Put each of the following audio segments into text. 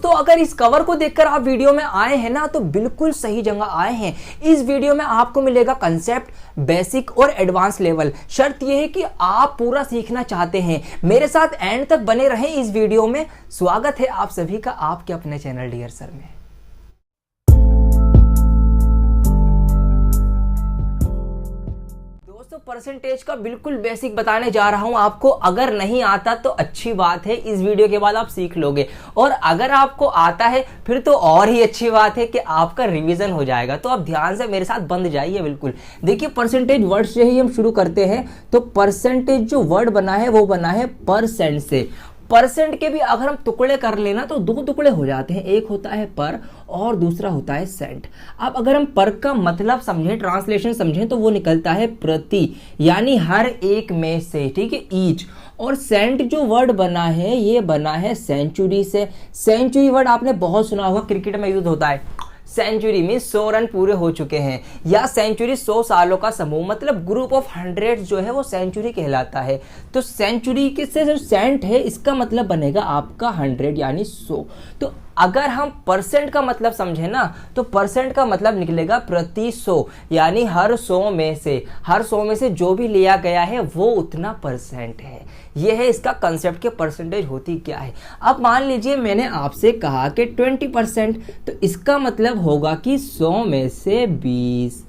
दोस्तों अगर इस कवर को देखकर आप वीडियो में आए हैं ना तो बिल्कुल सही जगह आए हैं। इस वीडियो में आपको मिलेगा कंसेप्ट, बेसिक और एडवांस लेवल। शर्त यह है कि आप पूरा सीखना चाहते हैं। मेरे साथ एंड तक बने रहें इस वीडियो में। स्वागत है आप सभी का आपके अपने चैनल डियर सर में। परसेंटेज का बिल्कुल बेसिक बताने जा रहा हूं आपको। अगर नहीं आता तो अच्छी बात है, इस वीडियो के बाद आप सीख लोगे, और अगर आपको आता है फिर तो और ही अच्छी बात है कि आपका रिवीजन हो जाएगा। तो आप ध्यान से मेरे साथ बंद जाइए बिल्कुल। देखिए परसेंटेज वर्ड से ही हम शुरू करते हैं। तो परसेंटेज जो वर्ड बना है वो बना है परसेंट से। परसेंट के भी अगर हम टुकड़े कर लेना तो दो टुकड़े हो जाते हैं, एक होता है पर और दूसरा होता है सेंट। अब अगर हम पर का मतलब समझें, ट्रांसलेशन समझें, तो वो निकलता है प्रति, यानी हर एक में से, ठीक है, ईच। और सेंट जो वर्ड बना है ये बना है सेंचुरी से। सेंचुरी वर्ड आपने बहुत सुना होगा, क्रिकेट में यूज होता है। सेंचुरी में 100 रन पूरे हो चुके हैं, या सेंचुरी 100 सालों का समूह, मतलब ग्रुप ऑफ 100 जो है वो सेंचुरी कहलाता है। तो सेंचुरी के से जो सेंट है इसका मतलब बनेगा आपका 100 यानी 100। तो अगर हम परसेंट का मतलब समझे ना तो परसेंट का मतलब निकलेगा प्रति 100, यानी हर 100 में से, हर 100 में से जो भी लिया गया है वो उतना परसेंट है। यह है इसका कंसेप्ट के परसेंटेज होती क्या है। अब मान लीजिए मैंने आपसे कहा कि 20%, तो इसका मतलब होगा कि 100 में से 20,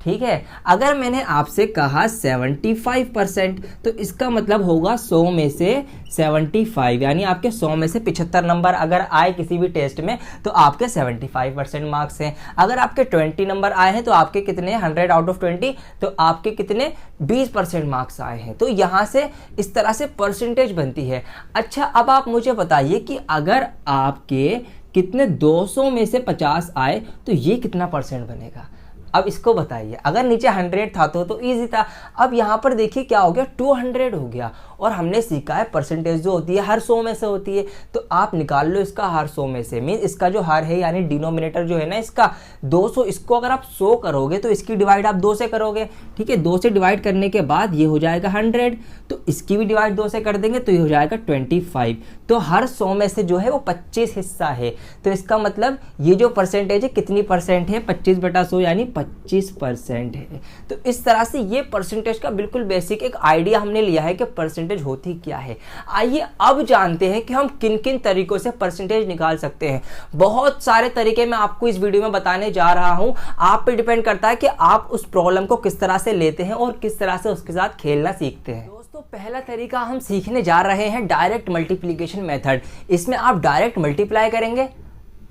ठीक है। अगर मैंने आपसे कहा 75%, तो इसका मतलब होगा 100 में से 75, यानी आपके 100 में से 75 नंबर अगर आए किसी भी टेस्ट में तो आपके 75% मार्क्स हैं। अगर आपके 20 नंबर आए हैं तो आपके कितने, 100 आउट ऑफ 20, तो आपके कितने 20% मार्क्स आए हैं। तो यहाँ से इस तरह से परसेंटेज बनती है। अच्छा अब आप मुझे बताइए कि अगर आपके कितने 200 में से 50 आए तो ये कितना परसेंट बनेगा। अब इसको बताइए। अगर नीचे 100 था तो इजी था। अब यहाँ पर देखिए क्या हो गया, 200 हो गया। और हमने सीखा है परसेंटेज जो होती है हर 100 में से होती है। तो आप निकाल लो इसका हर 100 में से, मीन इसका जो हर है यानी डिनोमिनेटर जो है ना इसका 200, इसको अगर आप 100 करोगे तो इसकी डिवाइड आप 2 से करोगे, ठीक है। 2 से डिवाइड करने के बाद ये हो जाएगा 100, तो इसकी भी डिवाइड 2 से कर देंगे तो ये हो जाएगा 25। तो हर 100 में से जो है वो 25 हिस्सा है। तो इसका मतलब ये जो परसेंटेज है कितनी परसेंट है, 25/100 यानी 25% है। तो इस तरह से ये परसेंटेज का बिल्कुल बेसिक एक आइडिया हमने लिया है कि परसेंटेज होती क्या है। आइए अब जानते हैं कि हम किन किन तरीकों से परसेंटेज निकाल सकते हैं। बहुत सारे तरीके मैं आपको इस वीडियो में बताने जा रहा हूं। आप पे डिपेंड करता है कि आप उस प्रॉब्लम को किस तरह से लेते हैं और किस तरह से उसके साथ खेलना सीखते हैं। दोस्तों पहला तरीका हम सीखने जा रहे हैं डायरेक्ट मल्टीप्लिकेशन मेथड। इसमें आप डायरेक्ट मल्टीप्लाई करेंगे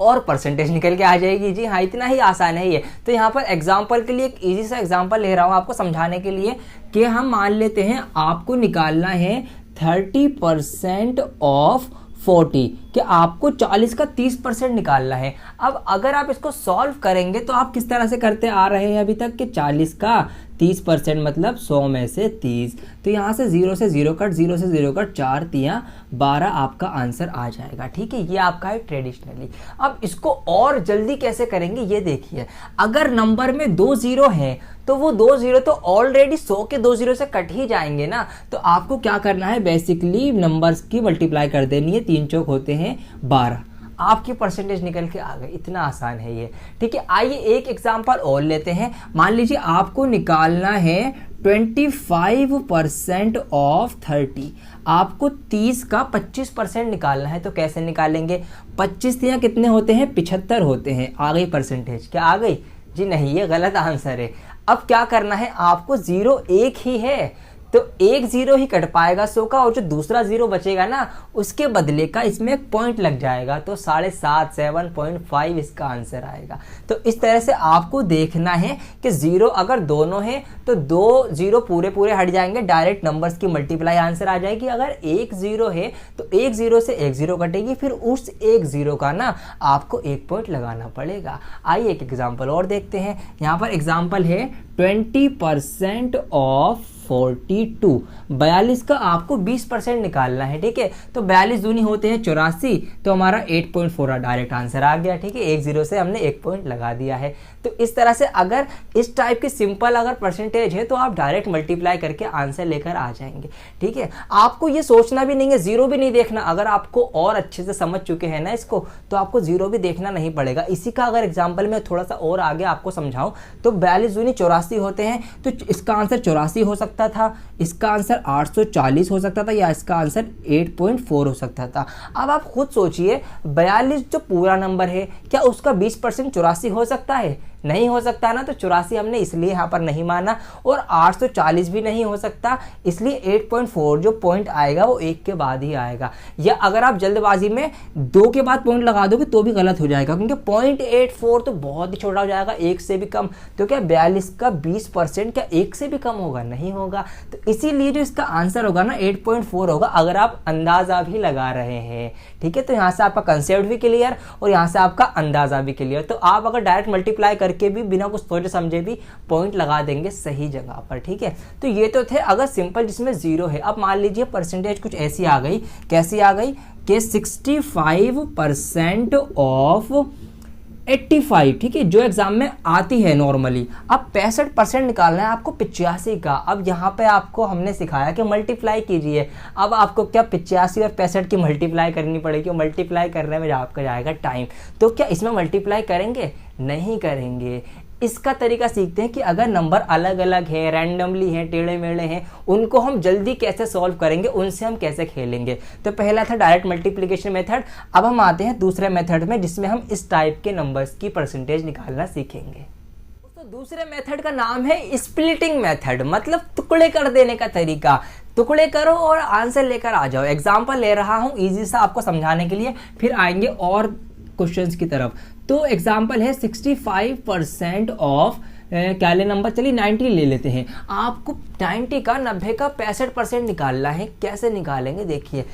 और परसेंटेज निकल के आ जाएगी। जी हाँ, इतना ही आसान है ये। तो यहाँ पर एग्जांपल के लिए एक इजी सा एग्जांपल ले रहा हूँ आपको समझाने के लिए कि हम मान लेते हैं आपको निकालना है 30% ऑफ 40, कि आपको 40 का 30% निकालना है। अब अगर आप इसको सॉल्व करेंगे तो आप किस तरह से करते आ रहे हैं अभी तक कि 40 का 30% मतलब 100 में से 30। तो यहाँ से 0 से 0 कट, 0 से 0 कट, 4 तियाँ 12 आपका आंसर आ जाएगा, ठीक है। ये आपका है ट्रेडिशनली। अब इसको और जल्दी कैसे करेंगे ये देखिए। अगर नंबर में 2 0 हैं तो वो 2 0 तो ऑलरेडी 100 के 2 0 से कट ही जाएंगे ना। तो आपको क्या करना है, बेसिकली नंबर्स की मल्टीप्लाई कर देनी है। 3 चौक होते हैं 12, आपकी परसेंटेज निकल के आ गई। इतना आसान है ये, ठीक है। आइए एक एग्जांपल और लेते हैं। मान लीजिए आपको निकालना है 25% ऑफ 30, आपको 30 का 25% निकालना है। तो कैसे निकालेंगे, 25 या कितने होते हैं, 75 होते हैं। आ गई परसेंटेज, क्या आ गई जी, नहीं ये गलत आंसर है। अब क्या करना है आपको, 0 एक ही है तो एक 0 ही कट पाएगा 100 का, और जो दूसरा 0 बचेगा ना उसके बदले का इसमें एक पॉइंट लग जाएगा। तो 7.5 7.5 इसका आंसर आएगा। तो इस तरह से आपको देखना है कि 0 अगर दोनों हैं तो 2 0 पूरे पूरे हट जाएंगे, डायरेक्ट नंबर्स की मल्टीप्लाई आंसर आ जाएगी। अगर एक 0 है तो एक 0 से एक 0 कटेगी, फिर उस एक 0 का ना आपको एक पॉइंट लगाना पड़ेगा। आइए एक एग्जाम्पल और देखते हैं। यहाँ पर एग्जाम्पल है 20% ऑफ 42, 42 का आपको 20% निकालना है, ठीक है। तो 42 दूनी होते हैं 84, तो हमारा 8.4 डायरेक्ट आंसर आ गया, ठीक है। 1 0 से हमने 1 पॉइंट लगा दिया है। तो इस तरह से अगर इस टाइप की सिंपल अगर परसेंटेज है तो आप डायरेक्ट मल्टीप्लाई करके आंसर लेकर आ जाएंगे, ठीक है। आपको ये सोचना भी नहीं है, जीरो भी नहीं देखना। अगर आपको और अच्छे से समझ चुके हैं ना इसको, तो आपको जीरो भी देखना नहीं पड़ेगा। इसी का अगर एग्जाम्पल में थोड़ा सा और आगे आपको समझाऊं तो 42 दूनी 84 होते हैं, तो इसका आंसर 84 हो सकता था, इसका आंसर 840 हो सकता था, या इसका आंसर 8.4 हो सकता था। अब आप खुद सोचिए, 42 जो पूरा नंबर है, क्या उसका 20% 84 हो सकता है? नहीं हो सकता ना। तो 84 हमने इसलिए यहाँ पर नहीं माना, और 840 भी नहीं हो सकता, इसलिए 8.4 जो पॉइंट आएगा वो 1 के बाद ही आएगा। या अगर आप जल्दबाजी में 2 के बाद पॉइंट लगा दोगे तो भी गलत हो जाएगा, क्योंकि 0.84 तो बहुत ही छोटा हो जाएगा, 1 से भी कम। तो क्या 42 का 20% क्या 1 से भी कम होगा? नहीं होगा। तो इसीलिए जो इसका आंसर होगा ना 8.4 होगा, अगर आप अंदाजा भी लगा रहे हैं, ठीक है। तो यहाँ से आपका कंसेप्ट भी क्लियर और यहाँ से आपका अंदाजा भी क्लियर। तो आप अगर डायरेक्ट मल्टीप्लाई करके भी बिना कुछ सोचे समझे भी पॉइंट लगा देंगे सही जगह पर, ठीक है। तो ये तो थे अगर सिंपल जिसमें जीरो है। अब मान लीजिए परसेंटेज कुछ ऐसी आ गई, कैसी आ गई कि 65% ऑफ 85, ठीक है, जो एग्जाम में आती है नॉर्मली। अब 65% निकालना है आपको 85 का। अब यहाँ पे आपको हमने सिखाया कि मल्टीप्लाई कीजिए। अब आपको क्या 85 और 65 की मल्टीप्लाई करनी पड़ेगी, और मल्टीप्लाई करने में आपका जाएगा टाइम। तो क्या इसमें मल्टीप्लाई करेंगे? नहीं करेंगे। इसका तरीका सीखते हैं कि अगर नंबर अलग अलग है, रैंडमली हैं, टेढ़े मेढ़े हैं, उनको हम जल्दी कैसे सॉल्व करेंगे, उनसे हम कैसे खेलेंगे। तो पहला था डायरेक्ट मल्टीप्लिकेशन मेथड। अब हम आते हैं दूसरे मेथड में, जिसमें हम इस टाइप के नंबर्स की परसेंटेज निकालना सीखेंगे। तो दूसरे मेथड का नाम है स्प्लिटिंग मेथड, मतलब टुकड़े कर देने का तरीका। टुकड़े करो और आंसर लेकर आ जाओ। एग्जाम्पल ले रहा हूँ इजी सा आपको समझाने के लिए, फिर आएंगे और क्वेश्चंस की तरफ। तो एग्जाम्पल है 65% ऑफ क्या ले नंबर, चलिए 90 ले लेते हैं। आपको 90 का 90 का 65% निकालना है। कैसे निकालेंगे देखिए,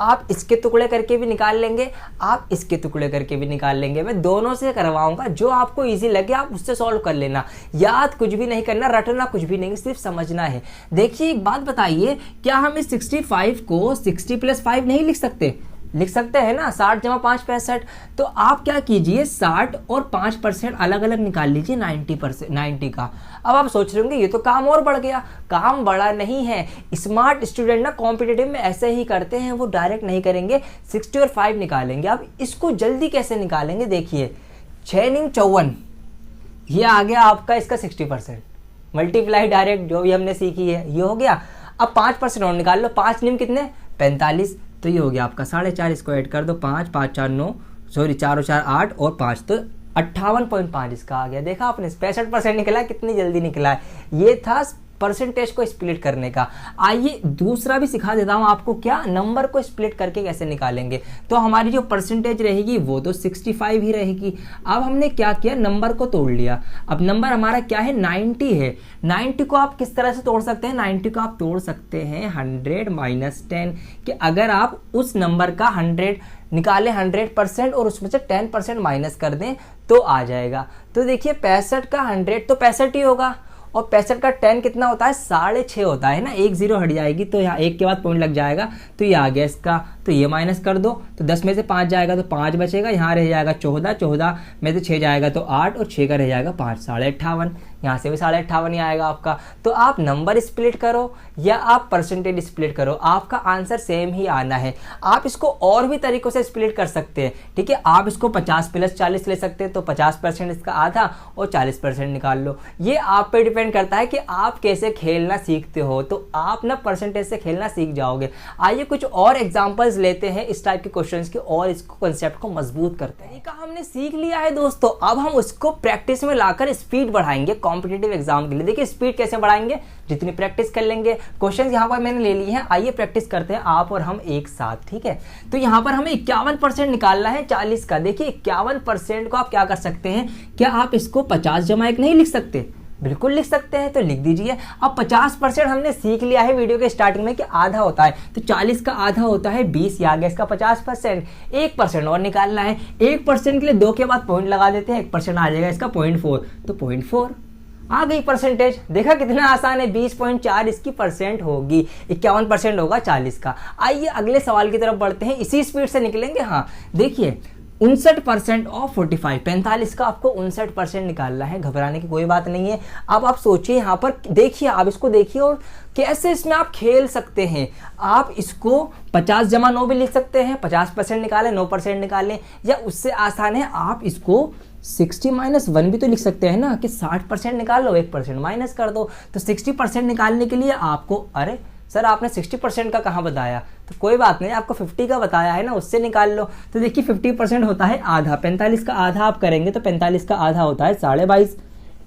आप इसके टुकड़े करके भी निकाल लेंगे, आप इसके टुकड़े करके भी निकाल लेंगे। मैं दोनों से करवाऊंगा, जो आपको इजी लगे आप उससे सॉल्व कर लेना। याद कुछ भी नहीं करना, रटना कुछ भी नहीं, सिर्फ समझना है। देखिए एक बात बताइए, क्या हम इस 65 को 60 + 5 नहीं लिख सकते? लिख सकते हैं ना, 60 + 5 65। तो आप क्या कीजिए, 60 और 5% अलग अलग निकाल लीजिए 90 का। अब आप सोच रहे होंगे ये तो काम और बढ़ गया। काम बड़ा नहीं है। स्मार्ट स्टूडेंट ना कॉम्पिटिटिव में ऐसे ही करते हैं, वो डायरेक्ट नहीं करेंगे, 60 और 5 निकालेंगे। अब इसको जल्दी कैसे निकालेंगे, देखिए 6 × 54, ये आ गया आपका इसका 60%। मल्टीप्लाई डायरेक्ट जो भी हमने सीखी है ये हो गया। अब 5% और निकाल लो, 5 × 9 कितने, 45। तो ये हो गया आपका 4.5, इसको ऐड कर दो, 5 × 5 = 9, सॉरी 4 × 4 = 8 और 5 तो 58.5 इसका आ गया। देखा आपने 65% निकला, कितनी जल्दी निकला है। ये था परसेंटेज को स्प्लिट करने का। आइए दूसरा भी सिखा देता हूं आपको, क्या नंबर को स्प्लिट करके कैसे निकालेंगे। तो हमारी जो परसेंटेज रहेगी वो तो 65 ही रहेगी। अब हमने क्या किया, नंबर को तोड़ लिया। अब नंबर हमारा क्या है, 90 है। 90 को आप किस तरह से तोड़ सकते हैं, 90 को आप तोड़ सकते हैं 100 - 10, कि अगर आप उस नंबर का 100 निकाले 100% और उसमें से 10% माइनस कर दें तो आ जाएगा। तो देखिए 65 का 100 तो 65 ही होगा, और 65 का 10 कितना होता है, 6.5 होता है ना। 1 0 हट जाएगी तो यहाँ 1 के बाद पॉइंट लग जाएगा, तो ये आ गया इसका। तो ये माइनस कर दो, तो 10 में से 5 जाएगा तो 5 बचेगा, यहाँ रह जाएगा 14, 14 में से 6 जाएगा तो 8 और 6 का रह जाएगा 5, 58। यहाँ से भी 58.5 ही आएगा आपका। तो आप नंबर स्प्लिट करो या आप परसेंटेज स्प्लिट करो, आपका आंसर सेम ही आना है। आप इसको और भी तरीकों से स्प्लिट कर सकते हैं, ठीक है। आप इसको 50 + 40 ले सकते हैं, तो 50% इसका आधा और 40% निकाल लो। ये आप पे डिपेंड करता है कि आप कैसे खेलना सीखते हो। तो आप ना परसेंटेज से खेलना सीख जाओगे। आइए कुछ और एग्जांपल्स लेते हैं इस टाइप के क्वेश्चंस के, और इसको कंसेप्ट को मजबूत करते हैं। हमने सीख लिया है दोस्तों, अब हम उसको प्रैक्टिस में लाकर स्पीड बढ़ाएंगे कॉम्पिटिटिव एग्जाम के लिए। देखिए स्पीड कैसे बढ़ाएंगे, जितनी प्रैक्टिस कर लेंगे। क्वेश्चंस यहाँ पर मैंने ले लिए हैं, आइए प्रैक्टिस करते हैं आप और हम एक साथ, ठीक है। तो यहाँ पर हमें 51% निकालना है 40 का। देखिए 51% को आप क्या कर सकते हैं, क्या आप इसको 50 + 1 नहीं लिख सकते? बिल्कुल लिख सकते हैं, तो लिख दीजिए। अब 50% हमने सीख लिया है वीडियो के स्टार्टिंग में कि आधा होता है, तो 40 का आधा होता है 20, आ गया इसका 50%। 1% और निकालना है, 1% के लिए 2 के बाद पॉइंट लगा देते हैं, 1% आ जाएगा इसका 0.4, तो 0.4। आ गई परसेंटेज। देखा कितना आसान है, 20.4 इसकी परसेंट होगी, 51% होगा 40 का। आइए अगले सवाल की तरफ बढ़ते हैं, इसी स्पीड से निकलेंगे। हाँ देखिए 59% ऑफ 45, 45 का आपको 59% निकालना है, घबराने की कोई बात नहीं है। अब आप सोचिए यहाँ पर, देखिए आप इसको देखिए और कैसे इसमें आप खेल सकते हैं। आप इसको 50 जमा 9 भी लिख सकते हैं, 50% निकालें 9% निकालें, या उससे आसान है आप इसको 60 - 1 भी तो लिख सकते हैं ना, कि 60% निकाल लो 1% माइनस कर दो। तो 60% निकालने के लिए आपको, अरे सर आपने 60% का कहाँ बताया, तो कोई बात नहीं, आपको 50 का बताया है ना, उससे निकाल लो। तो देखिए 50% होता है आधा, 45 का आधा आप करेंगे तो 45 का आधा होता है 22.5।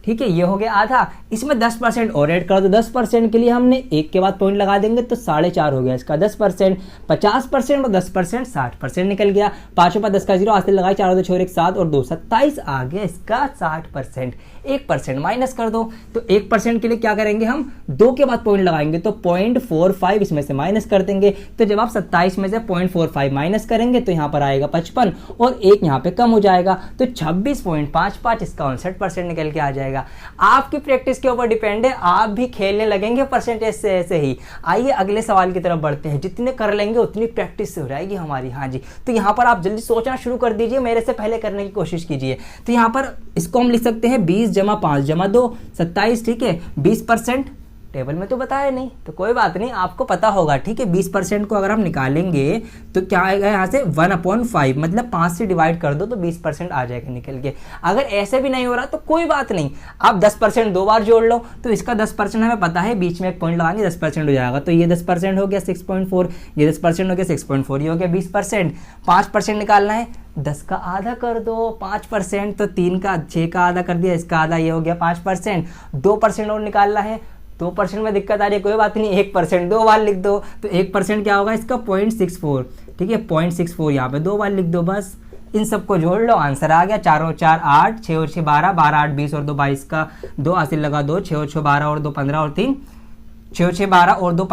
ठीक है, ये हो गया आधा। इसमें 10% और ऐड कर दो, 10% के लिए हमने एक के बाद पॉइंट लगा देंगे तो 4.5 हो गया इसका 10%। 50% और 10% 60% निकल गया। 5 ऊपर 10 का 0 हाथ से लगाए, 4 2 6 1 7 और 2 27 आ गया इसका 60%। 1% माइनस कर दो, तो 1% के लिए क्या करेंगे हम, 2 के बाद पॉइंट लगाएंगे तो 0.45 इसमें से माइनस कर देंगे। तो जब आप 27 में से 0.45 माइनस करेंगे तो यहाँ पर आएगा 55 और 1 यहाँ पे कम हो जाएगा, तो 26.55 इसका 59% निकल के आ जाएगा। आपकी प्रैक्टिस के ऊपर डिपेंड है, आप भी खेलने लगेंगे परसेंटेज से ऐसे ही। आइए अगले सवाल की तरफ बढ़ते हैं, जितने कर लेंगे उतनी प्रैक्टिस हो जाएगी हमारी। हाँ जी, तो यहाँ पर आप जल्दी सोचना शुरू कर दीजिए, मेरे से पहले करने की कोशिश कीजिए। तो यहाँ पर इसको हम लिख सकते हैं 20 जमा 5 जमा 2 27। ठीक है, 20% टेबल में तो बताया नहीं, तो कोई बात नहीं, आपको पता होगा। ठीक है, 20% को अगर हम निकालेंगे तो क्या आएगा यहाँ से 1/5, मतलब 5 से डिवाइड कर दो तो 20% आ जाएगा निकल के। अगर ऐसे भी नहीं हो रहा तो कोई बात नहीं, आप 10% 2 बार जोड़ लो, तो इसका 10% हमें पता है, बीच में एक पॉइंट लगाएंगे 10% हो जाएगा। तो ये 10% हो गया 6.4, ये 10% हो गया 6.4, ये हो गया 20%। 5% निकालना है, 10 का आधा कर दो 5%, तो 3 का 6 का आधा कर दिया, इसका आधा, ये हो गया 5%। 2% और निकालना है, 2% में दिक्कत आ रही है, कोई बात नहीं, 1% 2 बार लिख दो, तो 1% क्या होगा इसका 0.64। ठीक है, 0.64 यहाँ पे 2 बार लिख दो, बस इन सबको जोड़ लो, आंसर आ गया। 4 और 4 8, 6 और 6 12, 12 8 20 और 2 22 का 2 हासिल लगा 2, 6 और 6 12 और 2 15 और 3 6 और 6 12 और 2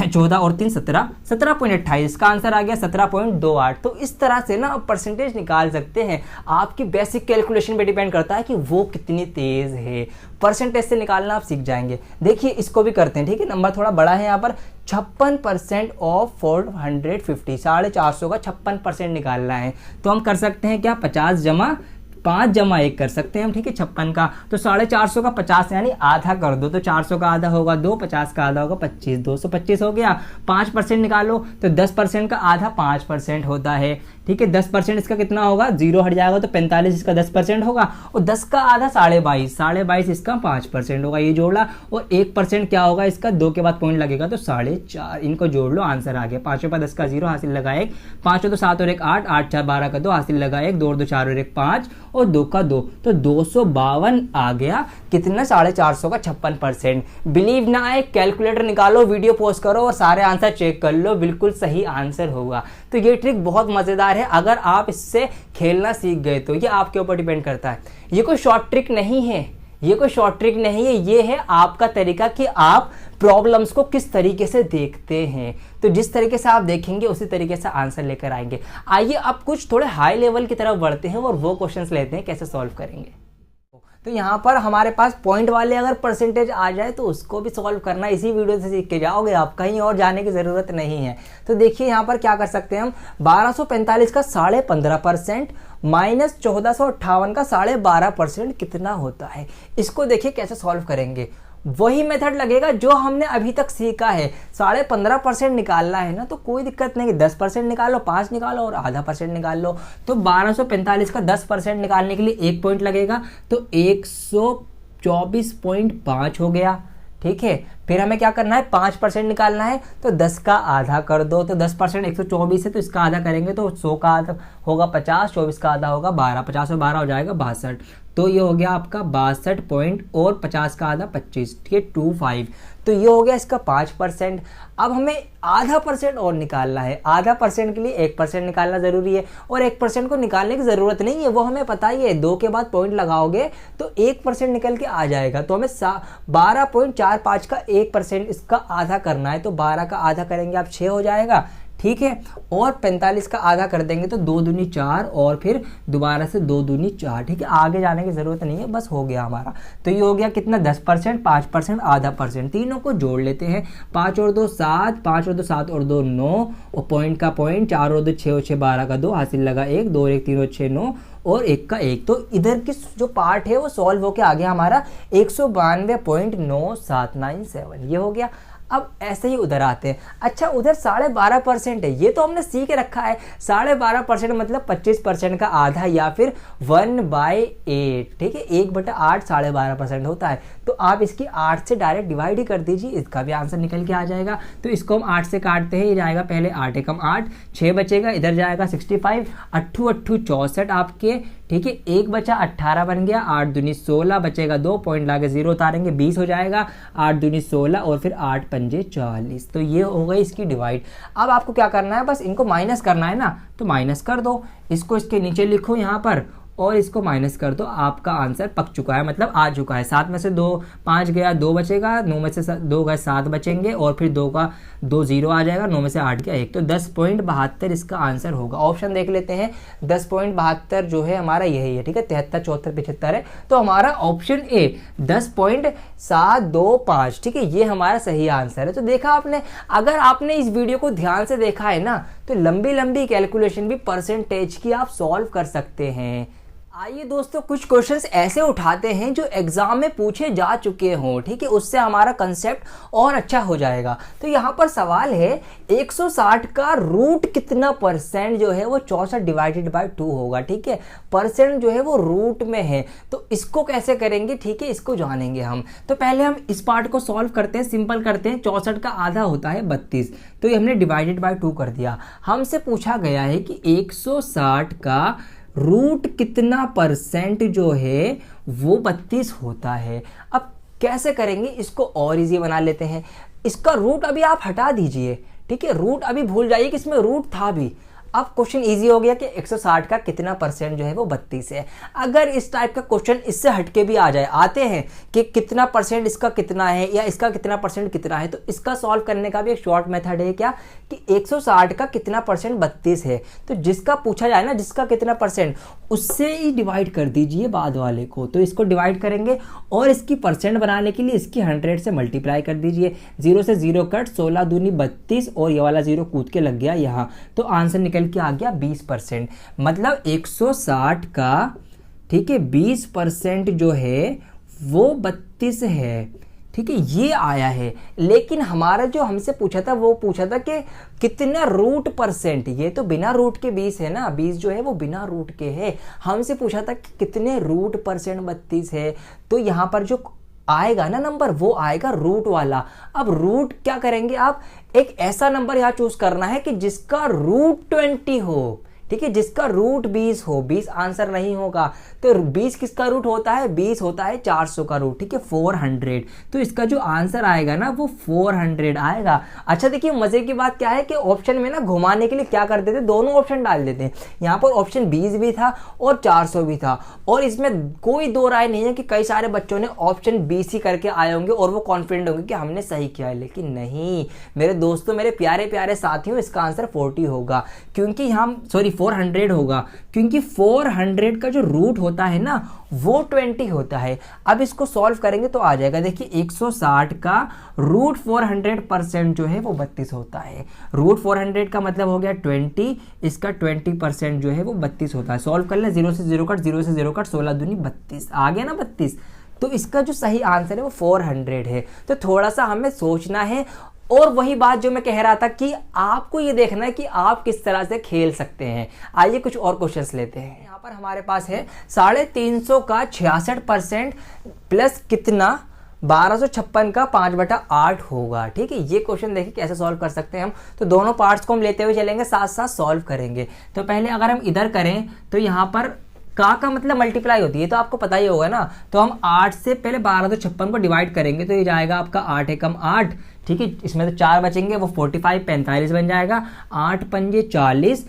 14 और 3 17, 17.28 का आंसर आ गया 17.28। तो इस तरह से ना आप परसेंटेज निकाल सकते हैं। आपकी बेसिक कैलकुलेशन पे डिपेंड करता है कि वो कितनी तेज है, परसेंटेज से निकालना आप सीख जाएंगे। देखिए इसको भी करते हैं। ठीक है, नंबर थोड़ा बड़ा है यहाँ पर, 56% ऑफ 450, 450 का 56% निकालना है। तो हम कर सकते हैं क्या, 50 जमा 5 जमा 1 कर सकते हैं हम। ठीक है, 56 का, तो 450 का 50 यानी आधा कर दो, तो 400 का आधा होगा 2, 50 का आधा होगा 25, 225 हो गया। 5% निकालो, तो 10% का आधा 5% होता है। ठीक है, 10% इसका कितना होगा, 0 हट जाएगा तो 45 इसका 10% होगा, और 10 का आधा 22.5, 22.5 इसका 5% होगा, ये जोड़ा। और 1% क्या होगा इसका, 2 के बाद पॉइंट लगेगा तो 4.5, इनको जोड़ लो, आंसर आ गया। 5 ऊपर 10 का 0 हासिल लगा 1, 5 और 2 7 और 1 8, 8 4 12 का 2 हासिल लगा 1, 2 और 2 4 और 1 5 और 2 का 2, तो 252 आ गया। कितना, 450 का 56%। बिलीव ना आए, कैलकुलेटर निकालो, वीडियो पोस्ट करो और सारे आंसर चेक कर लो, बिल्कुल सही आंसर होगा। तो ये ट्रिक बहुत मजेदार है, अगर आप इससे खेलना सीख गए तो। ये आपके ऊपर डिपेंड करता है, ये कोई शॉर्ट ट्रिक नहीं है, ये कोई शॉर्ट ट्रिक नहीं है, ये है आपका तरीका कि आप प्रॉब्लम्स को किस तरीके से देखते हैं। तो जिस तरीके से आप देखेंगे उसी तरीके से आंसर लेकर आएंगे। आइए अब कुछ थोड़े हाई लेवल की तरफ बढ़ते हैं और वो क्वेश्चंस लेते हैं कैसे सॉल्व करेंगे। तो यहाँ पर हमारे पास पॉइंट वाले अगर परसेंटेज आ जाए तो उसको भी सॉल्व करना इसी वीडियो से सीख के जाओगे आप, कहीं और जाने की ज़रूरत नहीं है। तो देखिए यहाँ पर क्या कर सकते हैं हम, 1245 का 15.5% माइनस 1458 का 12.5% कितना होता है, इसको देखिए कैसे सॉल्व करेंगे। वही मेथड लगेगा जो हमने अभी तक सीखा है, 15.5% निकालना है ना, तो कोई दिक्कत नहीं, 10% निकालो, 5 निकालो और आधा % निकाल लो। तो 1245 का 10% निकालने के लिए 1 पॉइंट लगेगा, तो 124.5 हो गया। ठीक है, फिर हमें क्या करना है, 5% निकालना है, तो 10 का आधा कर दो, तो 10% 124 है, तो इसका आधा करेंगे तो 100 का आधा होगा 50, 24 का आधा होगा 12, 50 और 12 हो जाएगा 62, तो ये हो गया आपका 62 पॉइंट और 50 का आधा 25। ठीक है, 25, तो ये हो गया इसका 5%। अब हमें आधा % और निकालना है, आधा % के लिए 1% निकालना जरूरी है, और 1% को निकालने की जरूरत नहीं है, वो हमें पता ही है, 2 के बाद पॉइंट लगाओगे तो 1% निकल के आ जाएगा। तो हमें 12.45 का 1% इसका आधा करना है, तो 12 का आधा करेंगे आप 6 हो जाएगा। ठीक है। और 45 का आधा कर देंगे तो 2 दूनी 4 और फिर दोबारा से 2 दूनी 4, ठीक है। आगे जाने की ज़रूरत नहीं है, बस हो गया हमारा। तो ये हो गया कितना 10%, 5%, आधा परसेंट। तीनों को जोड़ लेते हैं, 5 और 2 7, 5 और 2 7 और 2 9, और पॉइंट का पॉइंट, 4 और 2 6 और 6 12 का 2, हासिल लगा 1, 2 और 1 3 और 6 9 और 1 का 1। तो इधर की जो पार्ट है वो सॉल्व होके आ गया हमारा 192.9797, ये हो गया। अब ऐसे ही उधर आते हैं। अच्छा उधर 12.5% है, ये तो हमने सीख रखा है। 12.5% मतलब 25% का आधा या फिर 1/8, ठीक है। 1/8 12.5% होता है। तो आप इसकी 8 से डायरेक्ट डिवाइड ही कर दीजिए, इसका भी आंसर निकल के आ जाएगा। तो इसको हम 8 से काटते हैं, ये जाएगा पहले 8 एकम 8, 6 बचेगा, इधर जाएगा 65, 8 8 64 आपके, ठीक है। 1 बचा 18 बन गया, 8 दूनी 16 बचेगा 2, पॉइंट लाके 0 उतारेंगे 20 हो जाएगा, 8 दूनी 16 और फिर 8 पंजे 40। तो ये हो गई इसकी डिवाइड। अब आपको क्या करना है, बस इनको माइनस करना है ना, तो माइनस कर दो, इसको इसके नीचे लिखो यहाँ पर और इसको माइनस कर दो, आपका आंसर पक चुका है, मतलब आ चुका है। 7 में से 2 5 गया, 2 बचेगा, 9 में से 2 गए 7 बचेंगे और फिर 2 का 2 0 आ जाएगा, 9 में से 8 गया 1, तो 10.72 इसका आंसर होगा। ऑप्शन देख लेते हैं, 10.72 जो है हमारा यही है, ठीक है। 73 74 75 है, तो हमारा ऑप्शन ए 10.725, ठीक है, ये हमारा सही आंसर है। तो देखा आपने, अगर आपने इस वीडियो को ध्यान से देखा है ना, तो लंबी लंबी कैलकुलेशन भी परसेंटेज की आप सॉल्व कर सकते हैं। आइए दोस्तों, कुछ क्वेश्चंस ऐसे उठाते हैं जो एग्जाम में पूछे जा चुके हों, ठीक है, उससे हमारा कंसेप्ट और अच्छा हो जाएगा। तो यहाँ पर सवाल है 160 का रूट कितना परसेंट जो है वो 64 डिवाइडेड बाय 2 होगा, ठीक है। परसेंट जो है वो रूट में है, तो इसको कैसे करेंगे, ठीक है, इसको जानेंगे हम। तो पहले हम इस पार्ट को सॉल्व करते हैं, सिंपल करते हैं। 64 का आधा होता है 32, तो ये हमने डिवाइडेड बाय 2 कर दिया। हमसे पूछा गया है कि 160 का रूट कितना परसेंट जो है वो 32 होता है। अब कैसे करेंगे, इसको और इजी बना लेते हैं। इसका रूट अभी आप हटा दीजिए, ठीक है, रूट अभी भूल जाइए कि इसमें रूट था भी। अब क्वेश्चन इजी हो गया कि 160 का कितना परसेंट जो है वो 32 है। अगर इस टाइप का क्वेश्चन इससे हटके भी आ जाए, आते हैं कि कितना परसेंट इसका कितना है या इसका कितना परसेंट कितना है, तो इसका सॉल्व करने का भी एक शॉर्ट मेथड है क्या, कि 160 का कितना परसेंट 32 है, तो जिसका पूछा जाए ना जिसका कितना परसेंट, उससे ही डिवाइड कर दीजिए बाद वाले को। तो इसको डिवाइड करेंगे और इसकी परसेंट बनाने के लिए इसकी 100 से मल्टीप्लाई कर दीजिए। 0 से 0 कट, 16 दूनी 32 और ये वाला 0 कूद के लग गया यहाँ, तो आंसर निकल के आ गया 20%। मतलब 160 का, ठीक है, 20% जो है वो 32 है, ठीक है, ये आया है। लेकिन हमारा जो हमसे पूछा था वो पूछा था कि कितना रूट परसेंट, ये तो बिना रूट के 20 है ना, 20 जो है वो बिना रूट के है। हमसे पूछा था कि कितने रूट परसेंट 32 है, तो यहाँ पर जो आएगा ना नंबर वो आएगा रूट वाला। अब रूट क्या करेंगे आप, एक ऐसा नंबर यहाँ चूज करना है कि जिसका रूट 20 हो, ठीक है, जिसका रूट 20 हो। 20 आंसर नहीं होगा, तो 20 किसका रूट होता है, 20 होता है 400 का रूट, ठीक है, 400। तो इसका जो आंसर आएगा ना वो 400 आएगा। अच्छा देखिए, मजे की बात क्या है कि ऑप्शन में ना घुमाने के लिए क्या कर देते, दोनों ऑप्शन डाल देते हैं। यहाँ पर ऑप्शन 20 भी था और 400 भी था, और इसमें कोई दो राय नहीं है कि कई सारे बच्चों ने ऑप्शन 20 ही करके आए होंगे और वो कॉन्फिडेंट होंगे कि हमने सही किया है। लेकिन नहीं मेरे दोस्तों, मेरे प्यारे प्यारे साथियों, इसका आंसर 40 होगा, क्योंकि हम 400 होगा, क्योंकि 400 का जो रूट होता है ना वो 20 होता है। अब इसको सॉल्व करेंगे तो आ जाएगा। देखिए 160 का रूट 400% जो है वो 32 होता है। रूट 400 का मतलब हो गया 20, इसका 20% जो है वो 32 होता है। सॉल्व कर ले, 0 से 0 कट, 0 से 0 कट, 16 दूनी 32 आ गया ना 32। तो इसका जो सही आंसर है वो 400 है। तो थोड़ा सा हमें सोचना है, और वही बात जो मैं कह रहा था कि आपको ये देखना है कि आप किस तरह से खेल सकते हैं। आइए कुछ और क्वेश्चंस लेते हैं। यहाँ पर हमारे पास है 350 का 66% प्लस कितना 1256 का 5/8 होगा, ठीक है। ये क्वेश्चन देखिए कैसे सॉल्व कर सकते हैं हम। तो दोनों पार्ट्स को हम लेते हुए चलेंगे, साथ साथ सॉल्व करेंगे। तो पहले अगर हम इधर करें तो यहाँ पर का मतलब मल्टीप्लाई होती है, तो आपको पता ही होगा ना। तो हम 8 से पहले 1256 को डिवाइड करेंगे, तो ये जाएगा आपका 8 एकम 8, ठीक है। इसमें तो 4 बचेंगे, वो 45 45 बन जाएगा। 8 पंजे 40,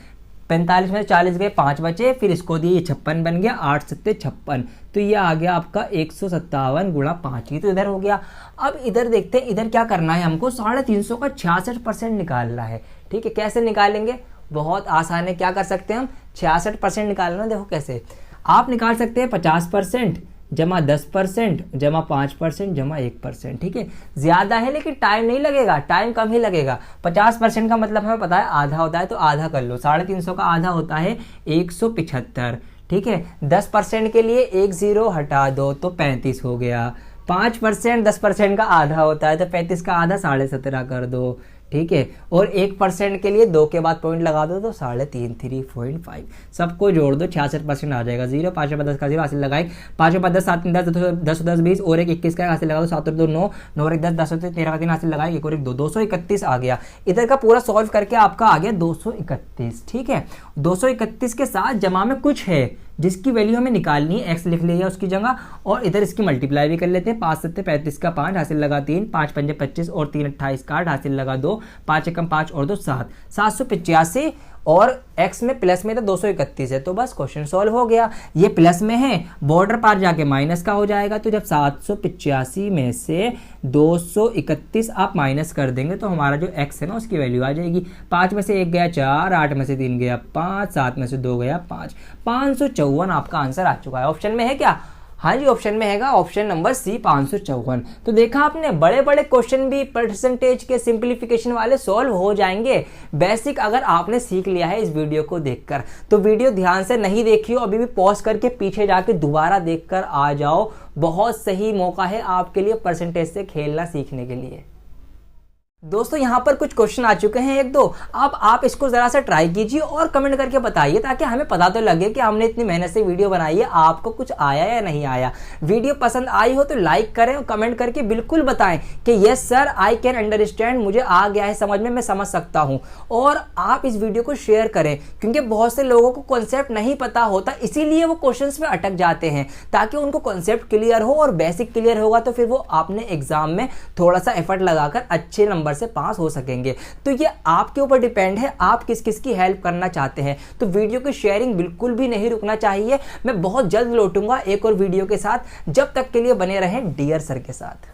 45 में 40 गए, 5 बचे, फिर इसको दिए, ये 56 बन गया। 8 सत्ते 56, तो ये आ गया आपका 157 गुणा 5। ये तो इधर हो गया। अब इधर देखते हैं, इधर क्या करना है हमको, 350 का 66% निकालना है, ठीक है, कैसे निकालेंगे, बहुत आसान है। क्या कर सकते हैं हम, 66% निकालना, देखो कैसे आप निकाल सकते हैं 50% जमा 10% जमा 5% जमा 1%। ठीक है, ज्यादा है लेकिन टाइम नहीं लगेगा, टाइम कम ही लगेगा। 50% का मतलब हमें पता है आधा होता है, तो आधा कर लो, 350 का आधा होता है 175। ठीक है, 10% के लिए 1 0 हटा दो तो 35 हो गया। 5% 10% का आधा होता है, तो 35 का आधा 17.5 कर दो। ठीक है, और 1% के लिए 2 के बाद पॉइंट लगा दो तो 3.5 3.5, सबको जोड़ दो 66% आ जाएगा। 0 5 10 का 0 हासिल लगाए, 5 5 10 7 10 10 10 20 और एक 21 का हासिल लगा दो, 7 2 9 9 और 1 10 10 13 का 3 हासिल लगाए, 1 और 1 2 231 आ गया। इधर का पूरा सॉल्व करके आपका आ गया 231। ठीक है, 231 के साथ जमा में कुछ है जिसकी वैल्यू हमें निकालनी है, x लिख लिया उसकी जगह, और इधर इसकी मल्टीप्लाई भी कर लेते हैं। 5 7 35 का 5 हासिल लगा 3, 5 5 25 और 3 28 का 8 हासिल लगा 2, 5 1 5 और 2 7, 785 और x में प्लस में तो 231 है, तो बस क्वेश्चन सॉल्व हो गया। ये प्लस में है, बॉर्डर पार जाके माइनस का हो जाएगा, तो जब 785 में से 231 आप माइनस कर देंगे तो हमारा जो x है ना उसकी वैल्यू आ जाएगी। 5 में से 1 गया 4, 8 में से 3 गया 5, 7 में से 2 गया 5, 554 आपका आंसर आ चुका है। ऑप्शन में है क्या, हाँ जी ऑप्शन में हैगा, ऑप्शन नंबर सी 554। तो देखा आपने, बड़े बड़े क्वेश्चन भी परसेंटेज के सिंप्लीफिकेशन वाले सॉल्व हो जाएंगे। बेसिक अगर आपने सीख लिया है इस वीडियो को देखकर, तो वीडियो ध्यान से नहीं देखियो, अभी भी पॉज करके पीछे जाके दोबारा देखकर आ जाओ। बहुत सही मौका है आपके लिए परसेंटेज से खेलना सीखने के लिए। दोस्तों यहाँ पर कुछ क्वेश्चन आ चुके हैं 1 2, अब आप इसको जरा सा ट्राई कीजिए और कमेंट करके बताइए, ताकि हमें पता तो लगे कि हमने इतनी मेहनत से वीडियो बनाई है, आपको कुछ आया या नहीं आया। वीडियो पसंद आई हो तो लाइक करें और कमेंट करके बिल्कुल बताएं कि yes sir I can understand, मुझे आ गया है समझ में, मैं समझ सकता हूँ। और आप इस वीडियो को शेयर करें, क्योंकि बहुत से लोगों को कॉन्सेप्ट नहीं पता होता, इसीलिए वो क्वेश्चन में अटक जाते हैं। ताकि उनको कॉन्सेप्ट क्लियर हो और बेसिक क्लियर होगा तो फिर वो अपने एग्जाम में थोड़ा सा एफर्ट लगाकर अच्छे नंबर से पास हो सकेंगे। तो ये आपके ऊपर डिपेंड है, आप किस किस की हेल्प करना चाहते हैं। तो वीडियो की शेयरिंग बिल्कुल भी नहीं रुकना चाहिए। मैं बहुत जल्द लौटूंगा एक और वीडियो के साथ, जब तक के लिए बने रहें डियर सर के साथ।